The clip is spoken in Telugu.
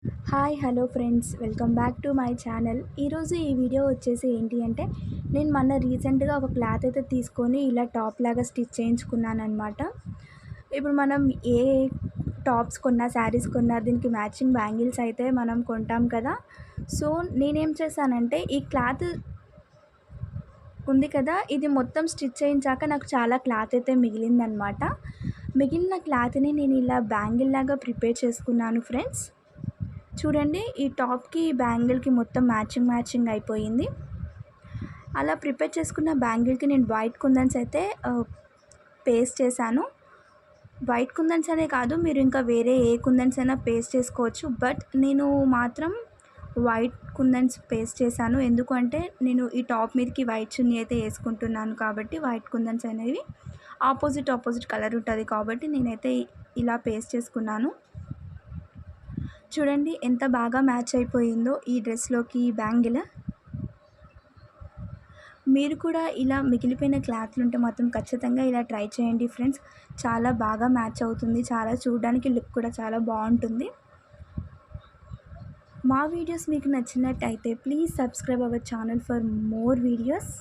Hi hello friends, welcome back to my channel. ఈరోజు ఈ వీడియో వచ్చేసి ఏంటి అంటే, నేను మొన్న రీసెంట్గా ఒక క్లాత్ అయితే తీసుకొని ఇలా టాప్ లాగా స్టిచ్ చేయించుకున్నాను అనమాట. ఇప్పుడు మనం ఏ టాప్స్ కొన్నా, శారీస్ కొన్నా దీనికి మ్యాచింగ్ బ్యాంగిల్స్ అయితే మనం కొంటాం కదా. సో నేనేం చేశానంటే, ఈ క్లాత్ ఉంది కదా, ఇది మొత్తం స్టిచ్ చేయించాక నాకు చాలా క్లాత్ అయితే మిగిలిందనమాట. మిగిలిన క్లాత్ని నేను ఇలా బ్యాంగిల్ లాగా ప్రిపేర్ చేసుకున్నాను ఫ్రెండ్స్. చూడండి, ఈ టాప్కి బ్యాంగిల్కి మొత్తం మ్యాచింగ్ అయిపోయింది. అలా ప్రిపేర్ చేసుకున్న బ్యాంగిల్కి నేను వైట్ కుందన్స్ అయితే పేస్ట్ చేశాను. వైట్ కుందన్స్ అనే కాదు, మీరు ఇంకా వేరే ఏ కుందన్స్ అయినా పేస్ట్ చేసుకోవచ్చు. బట్ నేను మాత్రం వైట్ కుందన్స్ పేస్ట్ చేశాను. ఎందుకంటే నేను ఈ టాప్ మీదకి వైట్ చున్నీ అయితే వేసుకుంటున్నాను కాబట్టి వైట్ కుందన్స్ అనేవి ఆపోజిట్ కలర్ ఉంటుంది కాబట్టి నేనైతే ఇలా పేస్ట్ చేసుకున్నాను. చూడండి ఎంత బాగా మ్యాచ్ అయిపోయిందో ఈ డ్రెస్లోకి ఈ బ్యాంగిల్. మీరు కూడా ఇలా మిగిలిపోయిన క్లాత్లు ఉంటే మాత్రం ఖచ్చితంగా ఇలా ట్రై చేయండి ఫ్రెండ్స్. చాలా బాగా మ్యాచ్ అవుతుంది, చాలా చూడడానికి లుక్ కూడా చాలా బాగుంటుంది. మా వీడియోస్ మీకు నచ్చినట్టయితే please subscribe our channel for more videos.